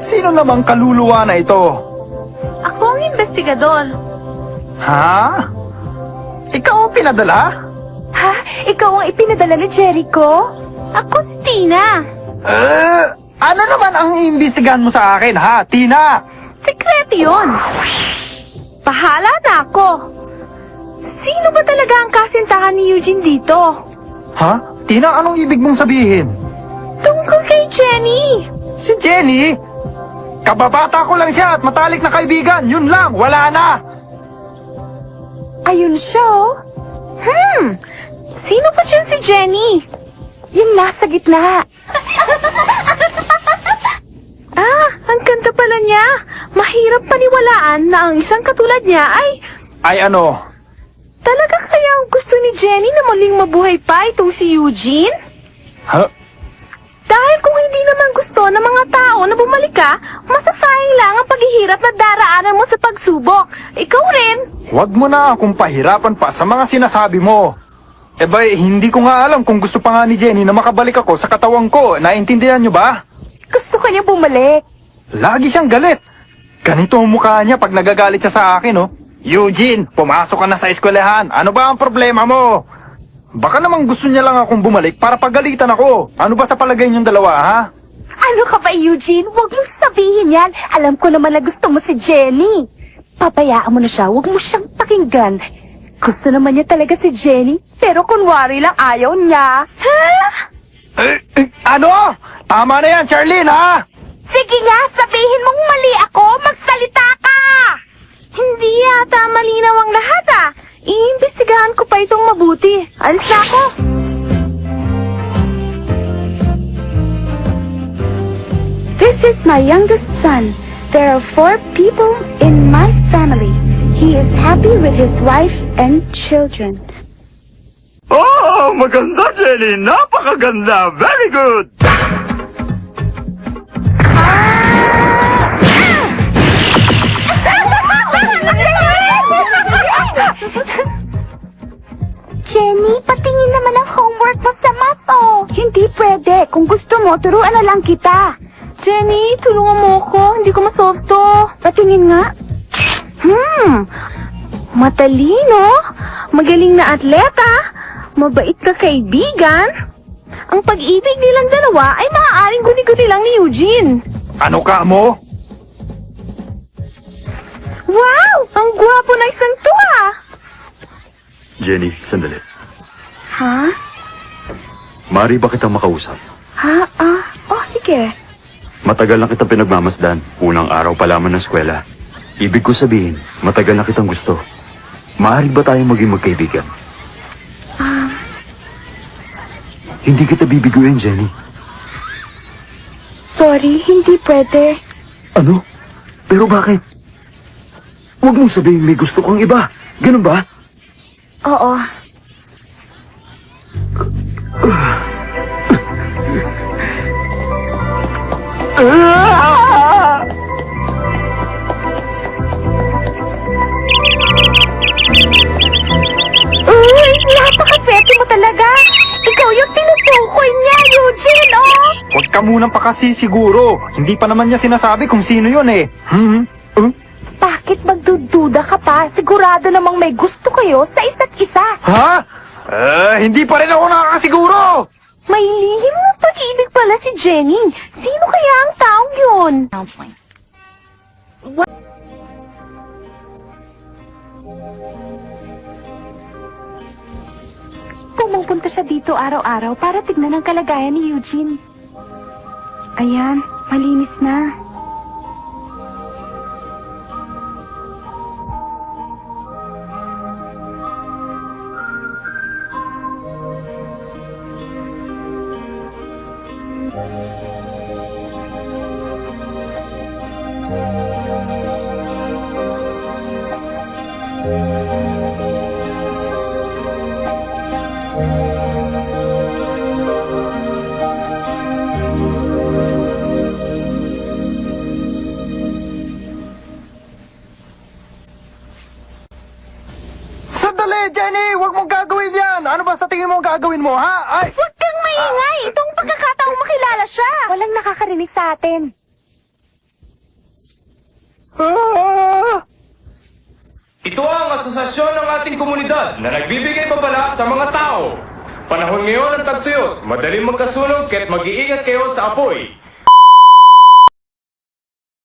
Sino namang kaluluwa na ito? Ako ang investigador. Ha? Ikaw ang pinadala? Ha? Ikaw ang ipinadala ni Jericho? Ako si Tina. Ano naman ang iimbestigahan mo sa akin, ha, Tina? Sikreto yun. Bahala na ako. Sino ba talaga ang kasintahan ni Eugene dito? Ha? Tina, anong ibig mong sabihin? Tungkol kay Jenny. Si Jenny? Kababata ko lang siya at matalik na kaibigan. Yun lang, wala na. Ayun siya, oh. Sino pa dyan si Jenny? Yung nasa gitna. Ang ganda pala niya. Mahirap paniwalaan na ang isang katulad niya Ay ano? Talaga kayang gusto ni Jenny na muling mabuhay pa itong si Eugene? Ha? Dahil kung hindi naman gusto ng mga tao na bumalik ka, masasayang lang ang paghihirap na daraanan mo sa pagsubok. Ikaw rin. Huwag mo na akong pahirapan pa sa mga sinasabi mo. Hindi ko nga alam kung gusto pa nga ni Jenny na makabalik ako sa katawang ko. Naintindihan niyo ba? Gusto ka niya bumalik. Lagi siyang galit. Ganito ang mukha niya pag nagagalit siya sa akin, oh. Eugene, pumasok ka na sa eskwelahan. Ano ba ang problema mo? Baka naman gusto niya lang akong bumalik para pagalitan ako. Ano ba sa palagay niyong dalawa, ha? Ano ka ba, Eugene? Huwag mong sabihin yan. Alam ko naman na gusto mo si Jenny. Pabayaan mo na siya. Huwag mo siyang pakinggan. Gusto naman niya talaga si Jenny, pero kunwari lang ayaw niya. Ha? Ano? Tama na yan, Charlene, ha? Sige nga, sabihin mong mali ako. Magsalita ka! Hindi yata malinaw ang lahat, Iimbestigahan ko pa itong mabuti. Alis na ako. This is my youngest son. There are 4 people in my family. He is happy with his wife and children. Oh, maganda, Jenny. Napakaganda. Very good. Jenny, patingin naman ang homework mo sa math, oh. Hindi pwede. Kung gusto mo, turuan na lang kita. Jenny, tulungan mo ako. Hindi ko masolve to. Patingin nga. Matalino, magaling na atleta, mabait na kaibigan. Ang pag-ibig nilang dalawa ay maaaring guni-guni lang ni Eugene. Ano ka mo? Wow! Ang gwapo na isang to, Jenny, sandali. Ha? Mari ba kitang makausap? Ha? Oh, sige. Matagal na kitang pinagmamasdan. Unang araw pa lamang ng eskwela. Ibig ko sabihin, matagal na kitang gusto. Maaari ba tayong maging magkaibigan? Hindi kita bibiguin, Jenny. Sorry, hindi pwede. Ano? Pero bakit? Huwag mong sabihin may gusto kang iba. Ganun ba? Oo. Uy, napakaswerte mo talaga. Ikaw yung tinutukoy niya, Eugene, oh! Huwag ka munang pakasisiguro. Hindi pa naman niya sinasabi kung sino yun, eh. Bakit magdududa ka pa? Sigurado namang may gusto kayo sa isa't isa. Ha? Hindi pa rin ako nakakasiguro. May lihim na pag-ibig pala si Jenny. Sino kaya ang taong yun? Pumupunta siya dito araw-araw para tignan ang kalagayan ni Eugene. Ayan, malinis na. Sandali, Jenny! Huwag mong gagawin yan! Ano ba sa tingin mo ang gagawin mo, ha? Ay! Huwag kang maingay! Itong pagkakataong makilala siya! Walang nakakarinig sa atin. Ah! Ito ang asosasyon ng ating komunidad na nagbibigay babala sa mga tao. Panahon ngayon ng tagtuyot, madaling magkasunog kaya't mag-iingat kayo sa apoy.